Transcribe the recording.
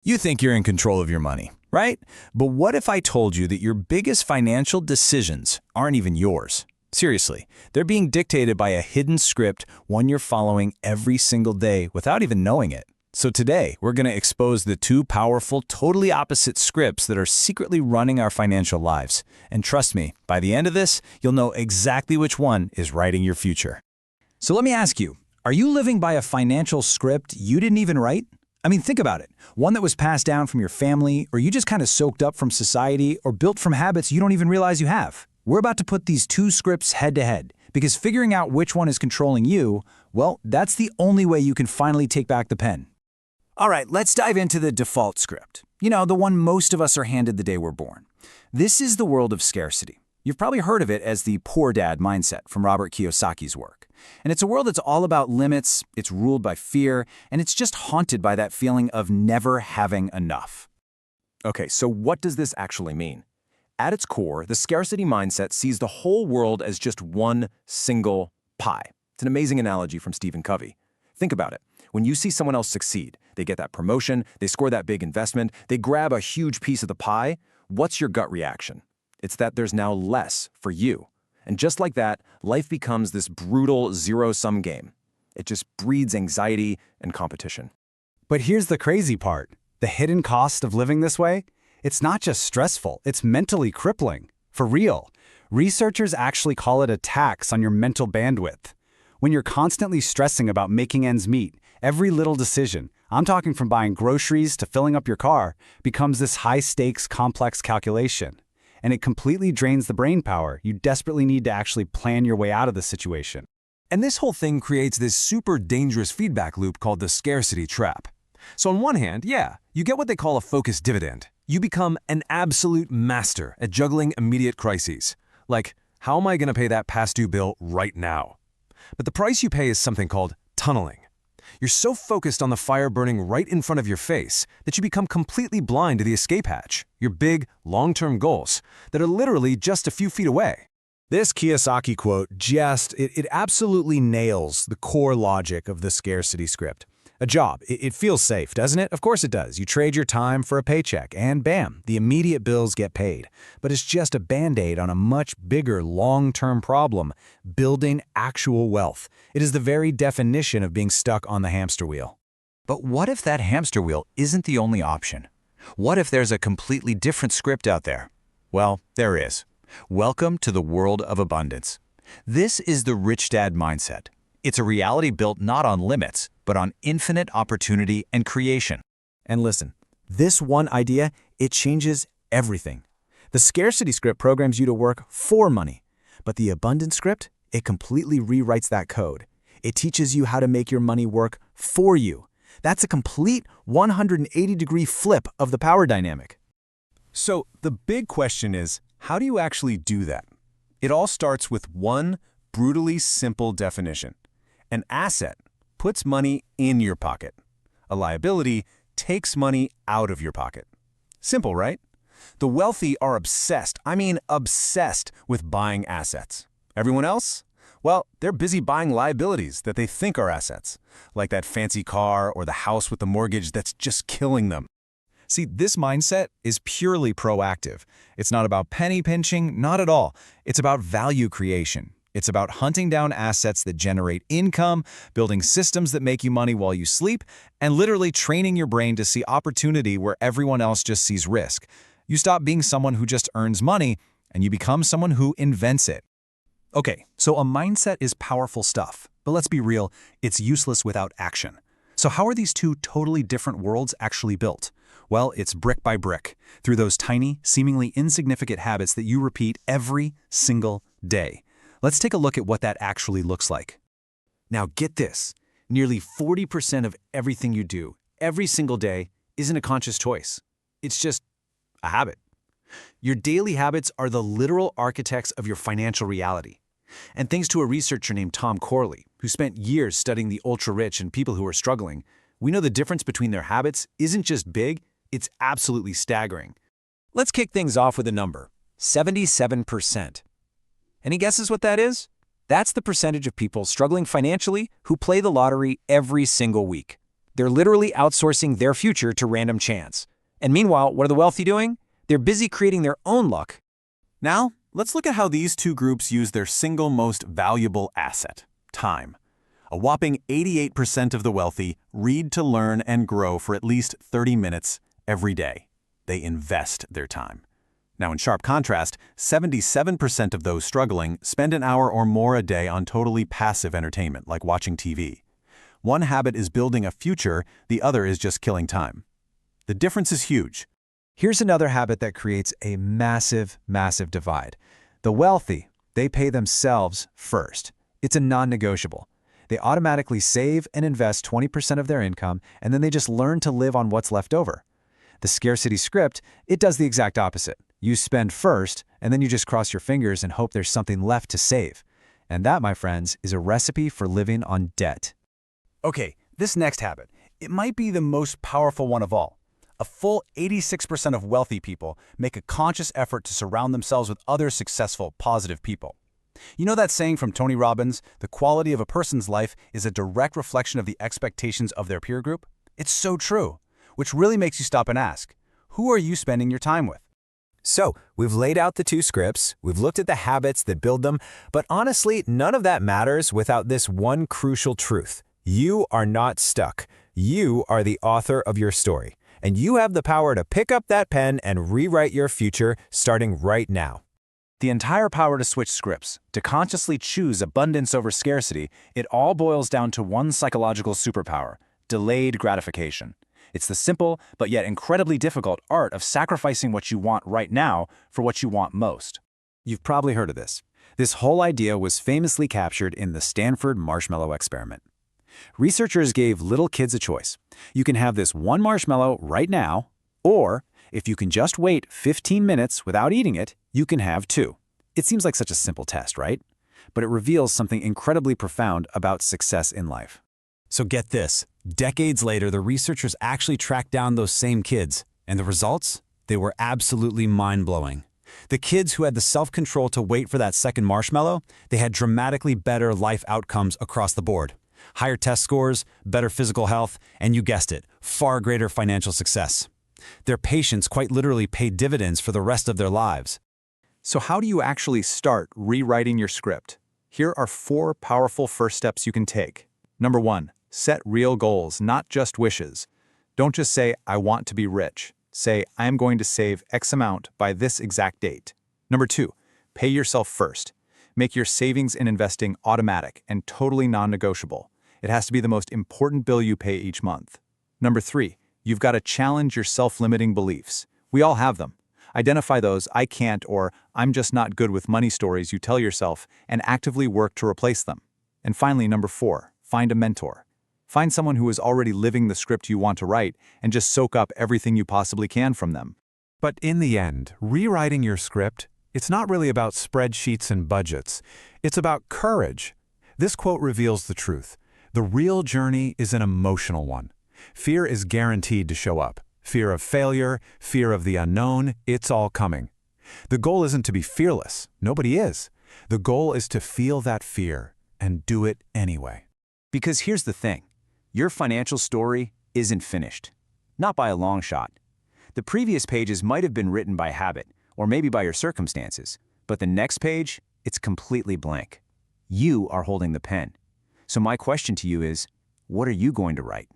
You think you're in control of your money, right? But what if I told you that your biggest financial decisions aren't even yours? Seriously, they're being dictated by a hidden script, one you're following every single day without even knowing it. So today, we're going to expose the two powerful, totally opposite scripts that are secretly running our financial lives. And trust me, by the end of this, you'll know exactly which one is writing your future. So let me ask you, are you living by a financial script you didn't even write? I mean, think about it. One that was passed down from your family, or you just kind of soaked up from society, or built from habits you don't even realize you have. We're about to put these two scripts head to head, because figuring out which one is controlling you, well, that's the only way you can finally take back the pen. All right, let's dive into the default script. You know, the one most of us are handed the day we're born. This is the world of scarcity. You've probably heard of it as the poor dad mindset from Robert Kiyosaki's work. And it's a world that's all about limits, it's ruled by fear, and it's just haunted by that feeling of never having enough. Okay, so what does this actually mean? At its core, the scarcity mindset sees the whole world as just one single pie. It's an amazing analogy from Stephen Covey. Think about it. When you see someone else succeed, they get that promotion, they score that big investment, they grab a huge piece of the pie, what's your gut reaction? It's that there's now less for you. And just like that, life becomes this brutal zero-sum game. It just breeds anxiety and competition. But here's the crazy part. The hidden cost of living this way? It's not just stressful, it's mentally crippling. For real. Researchers actually call it a tax on your mental bandwidth. When you're constantly stressing about making ends meet, every little decision, I'm talking from buying groceries to filling up your car, becomes this high-stakes, complex calculation. And it completely drains the brain power you desperately need to actually plan your way out of the situation. And this whole thing creates this super dangerous feedback loop called the scarcity trap. So on one hand, yeah, you get what they call a focused dividend. You become an absolute master at juggling immediate crises. Like, how am I going to pay that past due bill right now? But the price you pay is something called tunneling. You're so focused on the fire burning right in front of your face that you become completely blind to the escape hatch, your big, long-term goals that are literally just a few feet away. This Kiyosaki quote it absolutely nails the core logic of the scarcity script. A job, it feels safe, doesn't it? Of course it does. You trade your time for a paycheck, and bam, the immediate bills get paid. But it's just a band-aid on a much bigger, long-term problem, building actual wealth. It is the very definition of being stuck on the hamster wheel. But what if that hamster wheel isn't the only option? What if there's a completely different script out there? Well, there is. Welcome to the world of abundance. This is the rich dad mindset. It's a reality built not on limits, but on infinite opportunity and creation. And listen, this one idea, it changes everything. The scarcity script programs you to work for money, but the abundance script, it completely rewrites that code. It teaches you how to make your money work for you. That's a complete 180-degree flip of the power dynamic. So the big question is, how do you actually do that? It all starts with one brutally simple definition. An asset puts money in your pocket. A liability takes money out of your pocket. Simple, right? The wealthy are obsessed, obsessed with buying assets. Everyone else? Well, they're busy buying liabilities that they think are assets, like that fancy car or the house with the mortgage that's just killing them. See, this mindset is purely proactive. It's not about penny pinching, not at all. It's about value creation. It's about hunting down assets that generate income, building systems that make you money while you sleep, and literally training your brain to see opportunity where everyone else just sees risk. You stop being someone who just earns money, and you become someone who invents it. Okay, so a mindset is powerful stuff, but let's be real, it's useless without action. So how are these two totally different worlds actually built? Well, it's brick by brick, through those tiny, seemingly insignificant habits that you repeat every single day. Let's take a look at what that actually looks like. Now get this, nearly 40% of everything you do every single day isn't a conscious choice. It's just a habit. Your daily habits are the literal architects of your financial reality. And thanks to a researcher named Tom Corley, who spent years studying the ultra-rich and people who are struggling, we know the difference between their habits isn't just big, it's absolutely staggering. Let's kick things off with a number, 77%. Any guesses what that is? That's the percentage of people struggling financially who play the lottery every single week. They're literally outsourcing their future to random chance. And meanwhile, what are the wealthy doing? They're busy creating their own luck. Now, let's look at how these two groups use their single most valuable asset, time. A whopping 88% of the wealthy read to learn and grow for at least 30 minutes every day. They invest their time. Now, in sharp contrast, 77% of those struggling spend an hour or more a day on totally passive entertainment, like watching TV. One habit is building a future, the other is just killing time. The difference is huge. Here's another habit that creates a massive, massive divide. The wealthy, they pay themselves first. It's a non-negotiable. They automatically save and invest 20% of their income, and then they just learn to live on what's left over. The scarcity script, it does the exact opposite. You spend first, and then you just cross your fingers and hope there's something left to save. And that, my friends, is a recipe for living on debt. Okay, this next habit, it might be the most powerful one of all. A full 86% of wealthy people make a conscious effort to surround themselves with other successful, positive people. You know that saying from Tony Robbins, the quality of a person's life is a direct reflection of the expectations of their peer group? It's so true, which really makes you stop and ask, who are you spending your time with? So, we've laid out the two scripts, we've looked at the habits that build them, but honestly, none of that matters without this one crucial truth. You are not stuck. You are the author of your story, and you have the power to pick up that pen and rewrite your future starting right now. The entire power to switch scripts, to consciously choose abundance over scarcity, it all boils down to one psychological superpower: delayed gratification. It's the simple, but yet incredibly difficult art of sacrificing what you want right now for what you want most. You've probably heard of this. This whole idea was famously captured in the Stanford marshmallow experiment. Researchers gave little kids a choice. You can have this one marshmallow right now, or if you can just wait 15 minutes without eating it, you can have two. It seems like such a simple test, right? But it reveals something incredibly profound about success in life. So get this, decades later, the researchers actually tracked down those same kids, and the results? They were absolutely mind-blowing. The kids who had the self-control to wait for that second marshmallow, they had dramatically better life outcomes across the board. Higher test scores, better physical health, and you guessed it, far greater financial success. Their patience quite literally paid dividends for the rest of their lives. So how do you actually start rewriting your script? Here are 4 powerful first steps you can take. Number 1. Set real goals, not just wishes. Don't just say, I want to be rich. Say, I am going to save X amount by this exact date. Number 2. Pay yourself first. Make your savings and investing automatic and totally non-negotiable. It has to be the most important bill you pay each month. Number 3. You've got to challenge your self-limiting beliefs. We all have them. Identify those I can't or I'm just not good with money stories you tell yourself and actively work to replace them. And finally, number 4. Find a mentor. Find someone who is already living the script you want to write and just soak up everything you possibly can from them. But in the end, rewriting your script, it's not really about spreadsheets and budgets. It's about courage. This quote reveals the truth. The real journey is an emotional one. Fear is guaranteed to show up. Fear of failure, fear of the unknown, it's all coming. The goal isn't to be fearless. Nobody is. The goal is to feel that fear and do it anyway. Because here's the thing. Your financial story isn't finished. Not by a long shot. The previous pages might have been written by habit, or maybe by your circumstances, but the next page, it's completely blank. You are holding the pen. So my question to you is, what are you going to write?